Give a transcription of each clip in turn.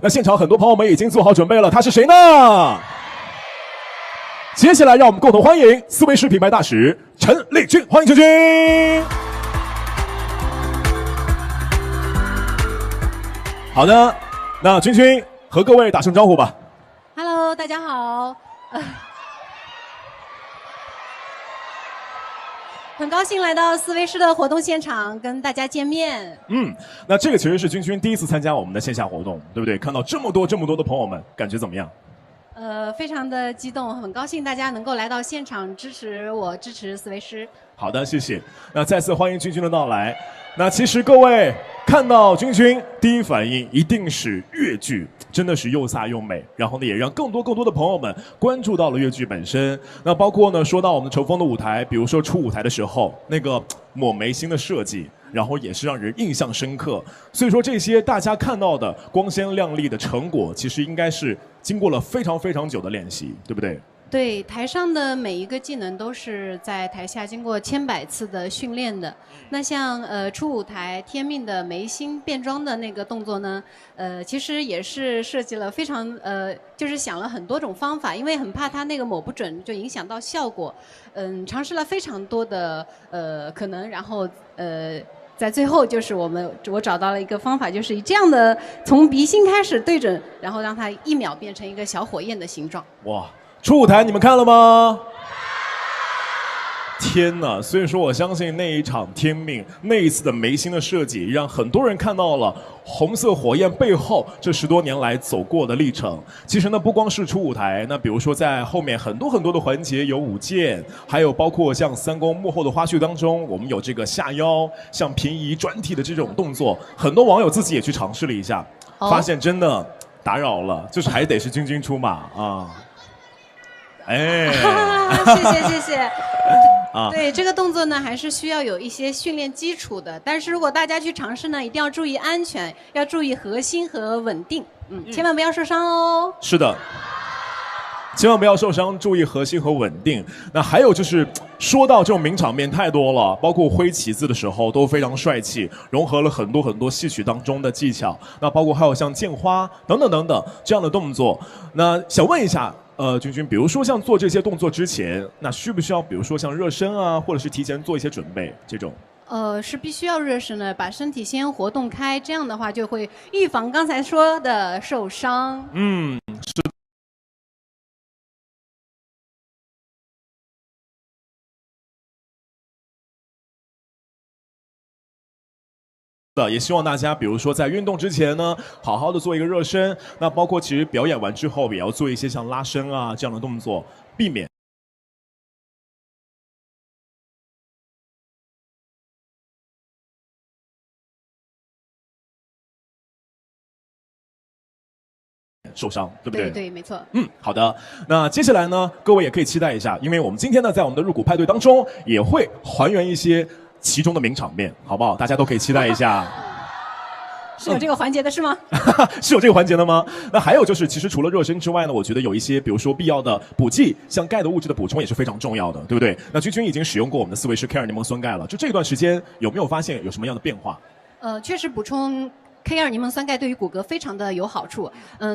那现场很多朋友们已经做好准备了，他是谁呢？接下来让我们共同欢迎思维师品牌大使陈丽君，欢迎君君。好的，那君君和各位打声招呼吧。Hello， 大家好。很高兴来到思维师的活动现场跟大家见面。那这个其实是君君第一次参加我们的线下活动，对不对？看到这么多的朋友们，感觉怎么样？非常的激动，很高兴大家能够来到现场支持我，支持思维师。好的，谢谢。那再次欢迎君君的到来。那其实各位看到君君，第一反应一定是越剧，真的是又飒又美。然后呢，也让更多的朋友们关注到了越剧本身。那包括呢，说到我们乘风的舞台，比如说出舞台的时候，那个抹眉心的设计，然后也是让人印象深刻。所以说这些大家看到的光鲜亮丽的成果，其实应该是经过了非常久的练习，对不对？对，台上的每一个技能都是在台下经过千百次的训练的。那像出舞台天命的眉心变装的那个动作呢，其实也是设计了非常就是想了很多种方法，因为很怕它那个抹不准就影响到效果。尝试了非常多的可能，然后在最后就是我找到了一个方法，就是以这样的从鼻心开始对准，然后让它1秒变成一个小火焰的形状。哇！出舞台你们看了吗？天哪！所以说我相信那一场天命，那一次的眉心的设计，让很多人看到了红色火焰背后这10多年来走过的历程。其实呢，不光是出舞台，那比如说在后面很多的环节有舞剑，还有包括像三公幕后的花絮当中，我们有这个下腰、像平移转体的这种动作，很多网友自己也去尝试了一下，发现真的打扰了，就是还得是君君出马啊。哎，谢谢。对这个动作呢，还是需要有一些训练基础的。但是如果大家去尝试呢，一定要注意安全，要注意核心和稳定，千万不要受伤哦。是的，千万不要受伤，注意核心和稳定。那还有就是说到这种名场面太多了，包括挥旗子的时候都非常帅气，融合了很多戏曲当中的技巧。那包括还有像溅花等等这样的动作。那想问一下。君君，比如说像做这些动作之前，那需不需要，比如说像热身啊，或者是提前做一些准备这种？是必须要热身的，把身体先活动开，这样的话就会预防刚才说的受伤。是。也希望大家，比如说在运动之前呢，好好的做一个热身。那包括其实表演完之后，也要做一些像拉伸啊这样的动作，避免受伤，对不对？对，没错。好的。那接下来呢，各位也可以期待一下，因为我们今天呢，在我们的入股派对当中，也会还原一些其中的名场面，好不好？大家都可以期待一下。是有这个环节的是吗？是有这个环节的吗？那还有就是，其实除了热身之外呢，我觉得有一些，比如说必要的补剂，像钙的物质的补充也是非常重要的，对不对？那君君已经使用过我们的思维师 K2 柠檬酸钙了，就这段时间有没有发现有什么样的变化？确实补充K2 柠檬酸钙对于骨骼非常的有好处，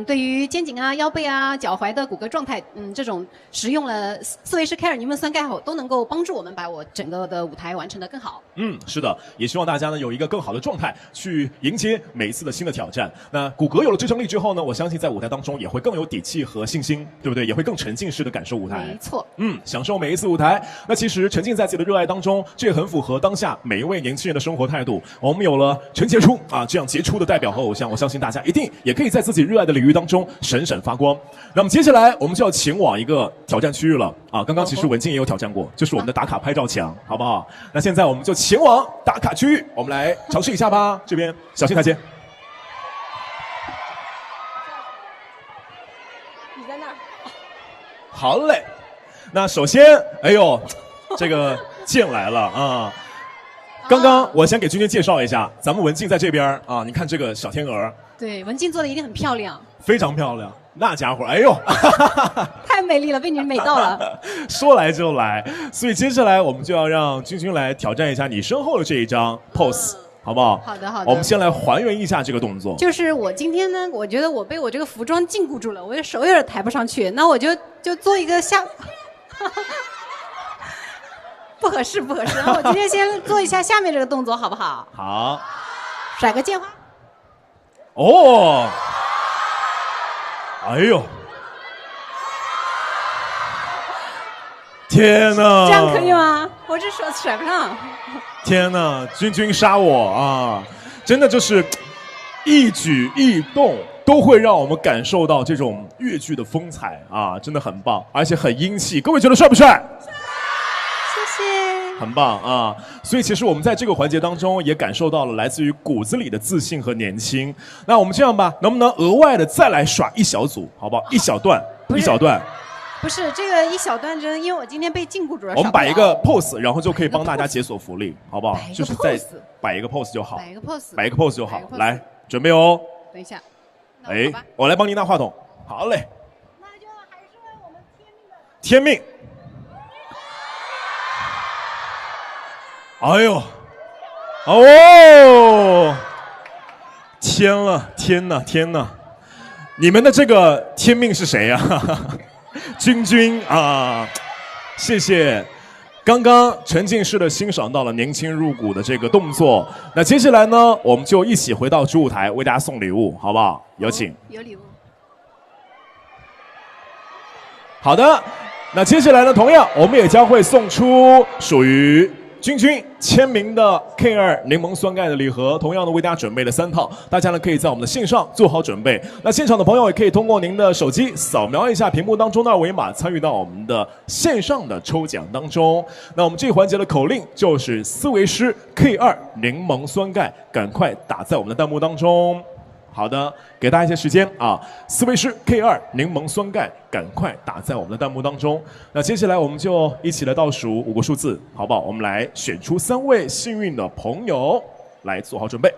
对于肩颈啊、腰背啊、脚踝的骨骼状态，这种食用了思维师 K2 柠檬酸钙后，都能够帮助我们把我整个的舞台完成的更好。是的，也希望大家呢有一个更好的状态去迎接每一次的新的挑战。那骨骼有了支撑力之后呢，我相信在舞台当中也会更有底气和信心，对不对？也会更沉浸式的感受舞台。没错。享受每一次舞台。那其实沉浸在自己的热爱当中，这也很符合当下每一位年轻人的生活态度。我们有了陈杰出啊这样杰出的代表和偶像，我相信大家一定也可以在自己热爱的领域当中闪闪发光。那么接下来我们就要前往一个挑战区域了啊！刚刚其实文静也有挑战过，就是我们的打卡拍照墙，好不好？那现在我们就前往打卡区域，我们来尝试一下吧。这边小心台阶。你在那儿。好嘞。那首先，哎呦，这个剑来了啊！刚刚我先给君君介绍一下，咱们文静在这边啊，你看这个小天鹅，对，文静做的一定很漂亮，非常漂亮，那家伙，哎呦，太美丽了，被你美到了。说来就来，所以接下来我们就要让君君来挑战一下你身后的这一张 pose，好不好？好的好的。我们先来还原一下这个动作。就是我今天呢，我觉得我被我这个服装禁锢住了，我的手有点抬不上去，那我就做一个下。不合适，不合适。然后我今天先做一下下面这个动作，好不好？好，甩个剑花。哦，哎呦，天哪！这样可以吗？我这手甩不上。天哪，君君杀我啊！真的就是一举一动都会让我们感受到这种越剧的风采啊，真的很棒，而且很英气。各位觉得帅不帅？谢谢。很棒啊！所以其实我们在这个环节当中也感受到了来自于骨子里的自信和年轻。那我们这样吧，能不能额外的再来耍一小组，好不好？一小段，一小段。不是这个一小段针，因为我今天被禁锢住了。我们摆一个 pose， 然后就可以帮大家解锁福利，好不好？就是再摆一个 pose 就好。摆一个 pose， 摆一个 pose 就好。来，准备哦。等一下。哎，我来帮您拿话筒。好嘞。那就还是我们天命。哎呦，哦，天了，天呐，天呐！你们的这个天命是谁呀？君君啊，谢谢。刚刚沉浸式的欣赏到了年轻入骨的这个动作，那接下来呢，我们就一起回到主舞台为大家送礼物，好不好？有请。有礼物。好的，那接下来呢，同样我们也将会送出属于君君签名的 K2 柠檬酸钙的礼盒，同样的为大家准备了3套，大家呢可以在我们的线上做好准备。那现场的朋友也可以通过您的手机扫描一下屏幕当中的二维码，参与到我们的线上的抽奖当中。那我们这一环节的口令就是思维师 K2 柠檬酸钙，赶快打在我们的弹幕当中。好的，给大家一些时间啊！思维师 K2 柠檬酸钙，赶快打在我们的弹幕当中。那接下来我们就一起来倒数5个数字，好不好？我们来选出3位幸运的朋友，来做好准备。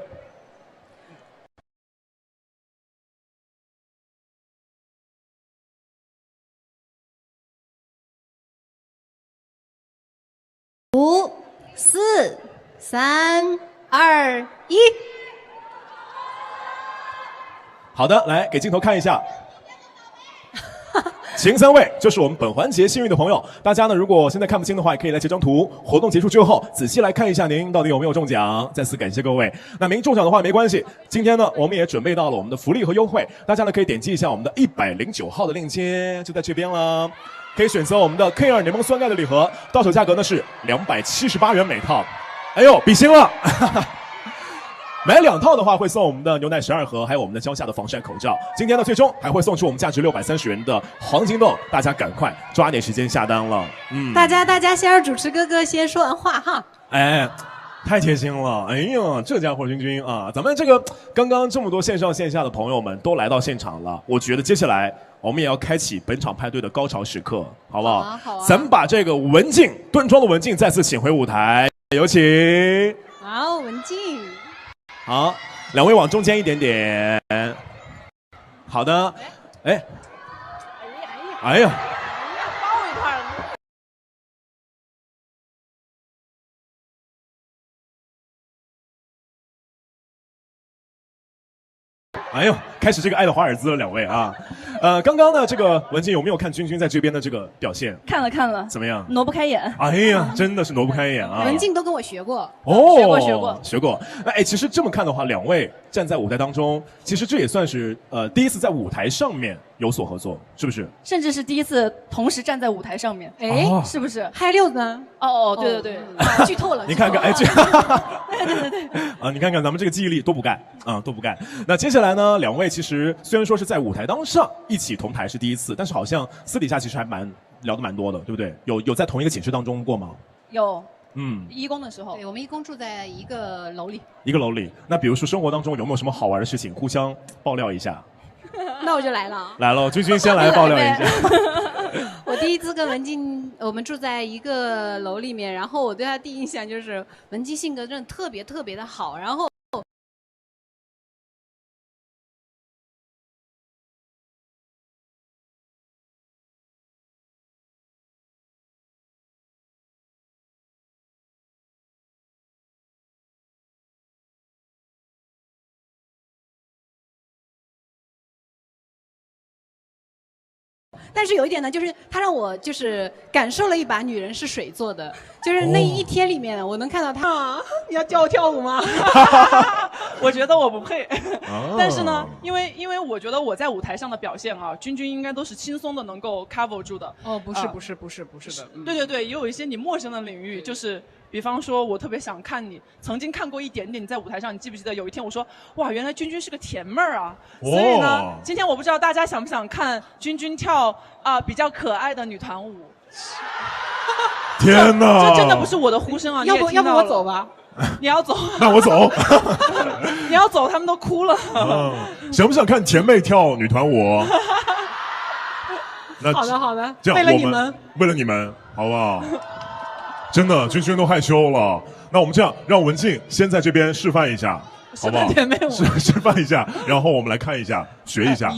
5、4、3、2、1。好的，来给镜头看一下。前3位就是我们本环节幸运的朋友，大家呢如果现在看不清的话，也可以来截张图。活动结束之后，仔细来看一下您到底有没有中奖。再次感谢各位。那没中奖的话没关系，今天呢我们也准备到了我们的福利和优惠，大家呢可以点击一下我们的109号的链接，就在这边了。可以选择我们的 K2 柠檬酸钙的礼盒，到手价格呢是278元每套。哎呦，比心了！买2套的话，会送我们的牛奶12盒，还有我们的蕉下的防晒口罩。今天呢，最终还会送出我们价值630元的黄金豆，大家赶快抓点时间下单了。大家先让主持哥哥先说完话哈。哎，太贴心了！哎呀，这家伙君君啊，咱们这个刚刚这么多线上线下的朋友们都来到现场了，我觉得接下来我们也要开启本场派对的高潮时刻，好不好？好啊。咱们把这个文静端庄的文静再次请回舞台，有请。好，文静。好，2位往中间一点点。好的，哎，哎呀，包一块了。哎呦，开始这个爱的华尔兹了2位啊。刚刚呢，这个文静有没有看君君在这边的这个表现？看了，怎么样？挪不开眼。哎呀，真的是挪不开眼啊！文静都跟我学过。哦，学过。那哎，其实这么看的话，2位站在舞台当中，其实这也算是第一次在舞台上面有所合作，是不是？甚至是第一次同时站在舞台上面。哎，是不是？嗨6呢？哦，对，剧透了。你看看，哎，对。啊，你看看咱们这个记忆力多不盖啊，多不盖。那接下来呢，2位其实虽然说是在舞台当上一起同台是第一次，但是好像私底下其实还聊得蛮多的，对不对？有在同一个寝室当中过吗？有。义工的时候，对，我们义工住在一个楼里。一个楼里。那比如说生活当中有没有什么好玩的事情，互相爆料一下？那我就来了。来了，君君先来爆料一下。我第一次跟文静，我们住在一个楼里面，然后我对她第一印象就是文静性格真的特别的好，然后。但是有一点呢，就是他让我就是感受了一把女人是水做的，就是那一天里面，我能看到他。你要教我跳舞吗？我觉得我不配。但是呢，因为我觉得我在舞台上的表现啊，君君应该都是轻松的能够 cover 住的。哦，不是的。对对对，也有一些你陌生的领域，就是比方说，我特别想看你，曾经看过一点点你在舞台上，你记不记得有一天我说，哇，原来君君是个甜妹儿啊。所以呢，今天我不知道大家想不想看君君跳比较可爱的女团舞。天哪！这真的不是我的呼声啊！要不我走吧？你要走？那我走。你要走，他们都哭了。想不想看甜妹跳女团舞？那好的，这样为了你们，好不好？真的，君君都害羞了。那我们这样，让文静先在这边示范一下，好不好？甜妹舞示范一下，然后我们来看一下，学一下。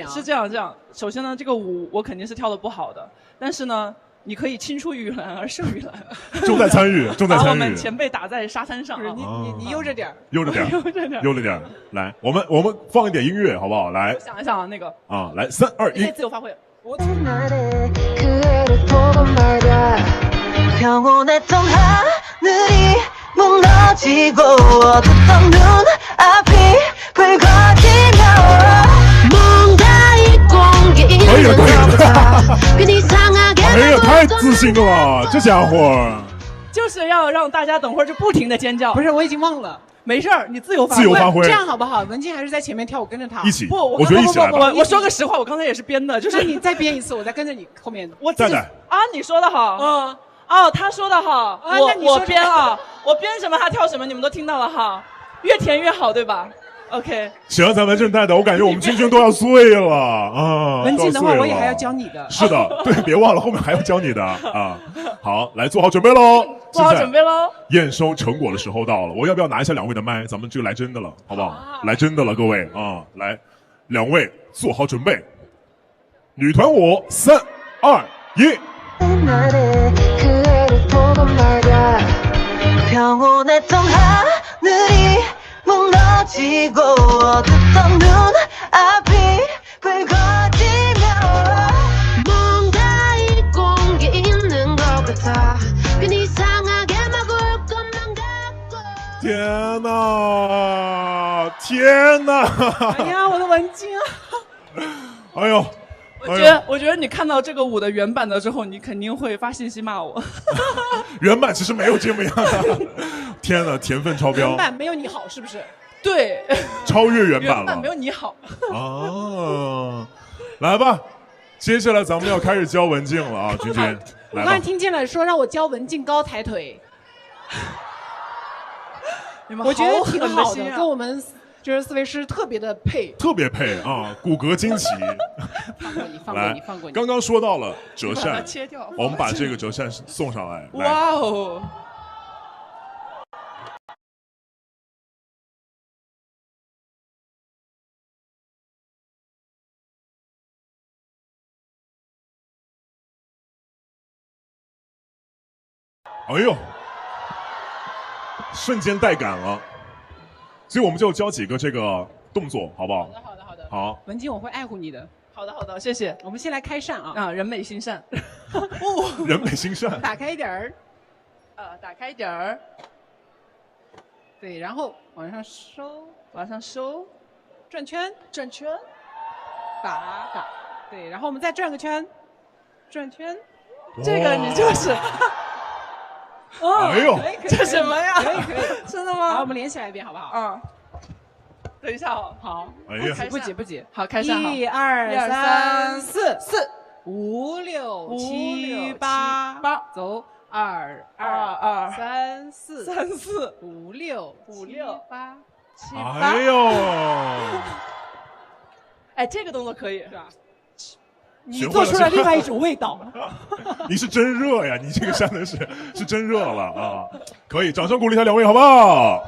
是这样。首先呢，这个舞我肯定是跳得不好的，但是呢，你可以青出于蓝而胜于蓝。重在参与。把我们前辈打在沙滩上啊！你悠着点，悠着点。来，我们放一点音乐，好不好？来，想一想啊，那个来3、2、1，可以自由发挥。可以了，哎呀，太自信了，这家伙。就是要让大家等会儿就不停的尖叫。不是，我已经忘了。没事儿，你自由发挥。这样好不好？文静还是在前面跳，我跟着他。一起。我觉得一起来吧。我说个实话，我刚才也是编的，就是你再编一次，我再跟着你后面。我自己你说的好。他说的好。我编啊，我编什么他跳什么，你们都听到了哈。越甜越好，对吧？OK。行，咱们正太的，我感觉我们君君都要碎了啊。文静的话，我也还要教你的。是的，对，别忘了后面还要教你的啊。好，来做好准备喽。做好准备喽！验收成果的时候到了，我要不要拿一下2位的麦？咱们就来真的了，好不好？来真的了，各位啊！来，2位做好准备，女团舞，3、2、1。天哪！哎呀，我的文静啊！哎呦，我觉得你看到这个舞的原版的之后，你肯定会发信息骂我。原版其实没有这么样的。天哪，甜分超标。原版没有你好，是不是？对，超越原版了。原版没有你好。来吧，接下来咱们要开始教文静了啊，君君。我刚才听见了说让我教文静高抬腿。我觉得挺好的，跟我们就是思维师特别的配，啊，骨骼惊奇。放过你。刚刚说到了折扇，我们把这个折扇送上来。哇哦！哎呦！瞬间带感了，所以我们就教几个这个动作，好不好？好的。好，文静，我会爱护你的。好的，谢谢。我们先来开扇啊！人美心善。人美心善。打开一点儿。打开一点儿。对，然后往上收，转圈，打。对，然后我们再转个圈，转圈。这个你就是。哎呦，这什么呀？可以，真的吗？好，我们连起来一遍，好不好？等一下哦。好。哎呀，不急。好，开扇。1、2、3、4、5、6、7、8，走，2、3、4、5、6、7、8。哎呦！哎，这个动作可以是吧？你做出了另外一种味道。你是真热呀！你这个扇的是真热了啊！可以，掌声鼓励一下2位，好不好？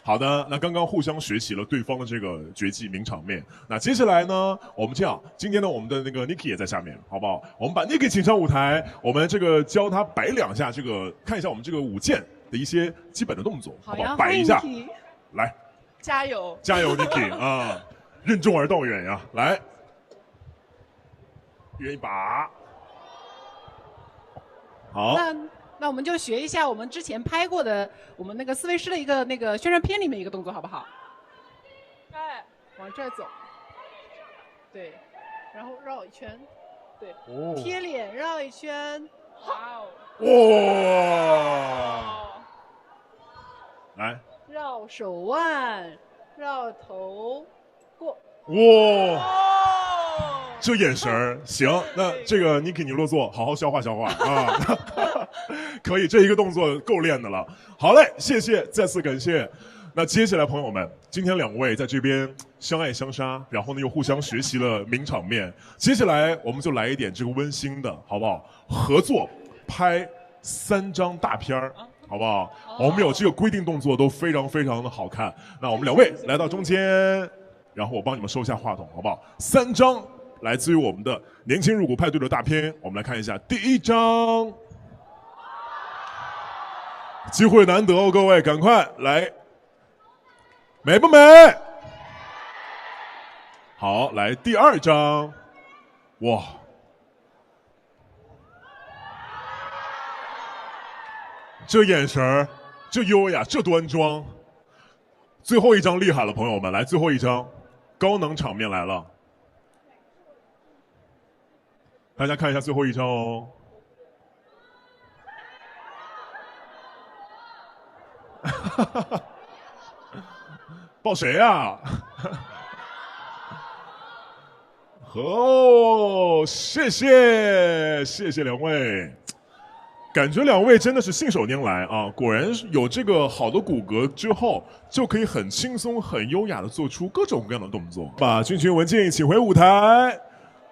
好的，那刚刚互相学习了对方的这个绝技名场面。那接下来呢，我们这样，今天呢，我们的那个 Niki 也在下面，好不好？我们把 Niki 请上舞台，我们这个教他摆2下这个，看一下我们这个舞剑的一些基本的动作，好不好？摆一下，来，加油 Niki 啊！任重而道远呀，来。一人一把。好，那我们就学一下我们之前拍过的我们那个思维师的一个那个宣传片里面一个动作，好不好？哎，往这儿走，对，然后绕一圈，对，贴脸绕一圈，哇哦，哇，来，绕手腕，绕头，过，哇。这眼神儿行，那这个你给尼洛做，好好消化消化啊，可以，这一个动作够练的了。好嘞，谢谢，再次感谢。那接下来朋友们，今天两位在这边相爱相杀，然后呢又互相学习了名场面。接下来我们就来一点这个温馨的，好不好？合作拍3张大片儿，好不好？我们有这个规定动作都非常非常的好看。那我们两位来到中间，然后我帮你们收一下话筒，好不好？3张。来自于我们的年轻入股派对的大片，我们来看一下第1张，机会难得哦，各位赶快来，美不美？好，来第2张，哇，这眼神儿，这优雅，这端庄。最后1张厉害了，朋友们，来最后1张，高能场面来了。大家看一下最后1张哦，抱谁呀？哦，谢谢两位，感觉两位真的是信手拈来啊！果然有这个好的骨骼之后，就可以很轻松、很优雅的做出各种各样的动作。把君君、文静请回舞台。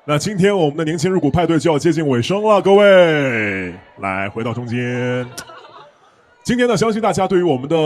那今天我们的年轻入股派对就要接近尾声了，各位，来回到中间。今天呢，相信大家对于我们的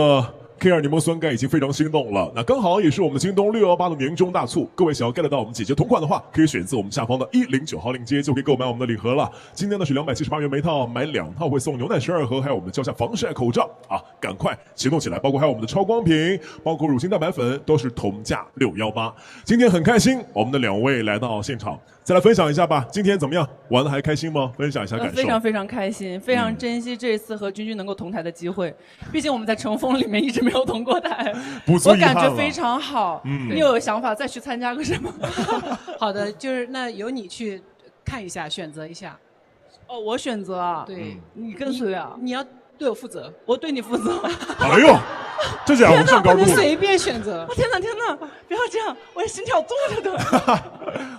K2 柠檬酸钙已经非常心动了。那刚好也是我们京东618的年终大促，各位想要 get 到我们姐姐同款的话，可以选择我们下方的109号链接，就可以购买我们的礼盒了。今天呢是278元每套，买2套会送牛奶12盒，还有我们的蕉下防晒口罩啊，赶快行动起来！包括还有我们的超光瓶，包括乳清蛋白粉，都是同价618。今天很开心，我们的2位来到现场。再来分享一下吧，今天怎么样？玩的还开心吗？分享一下感受。非常非常开心，非常珍惜这一次和君君能够同台的机会。毕竟我们在乘风里面一直没有同过台，我感觉非常好。你有想法再去参加个什么？好的，就是那由你去看一下，选择一下。哦，我选择啊？对，你跟随啊？你要对我负责，我对你负责。哎呦！这家伙上高度了，不能随便选择。天哪，不要这样，我心跳动着的，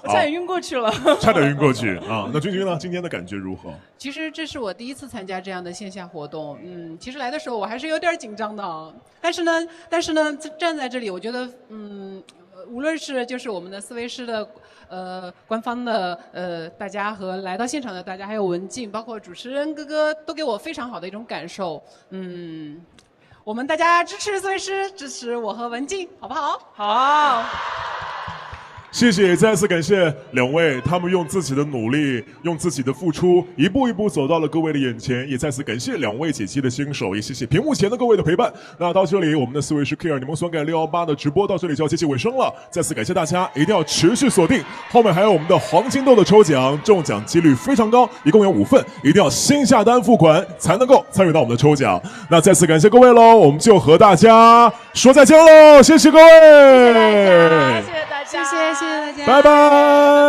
我差点晕过去了。差点晕过去啊！那君君呢？今天的感觉如何？其实这是我第1次参加这样的线下活动，其实来的时候我还是有点紧张的啊。但是呢，站在这里，我觉得，无论是就是我们的思维师的官方的大家和来到现场的大家，还有文静，包括主持人哥哥，都给我非常好的一种感受。我们大家支持思维师，支持我和文静，好不好？好。谢谢，再次感谢2位，他们用自己的努力，用自己的付出，一步一步走到了各位的眼前。也再次感谢2位姐姐的新手，也谢谢屏幕前的各位的陪伴。那到这里，我们的思维师 K2 柠檬酸钙618的直播到这里就要接近尾声了。再次感谢大家，一定要持续锁定，后面还有我们的黄金豆的抽奖，中奖几率非常高，一共有5份，一定要先下单付款才能够参与到我们的抽奖。那再次感谢各位喽，我们就和大家说再见喽，谢谢各位，谢谢大家，谢谢大家，拜拜。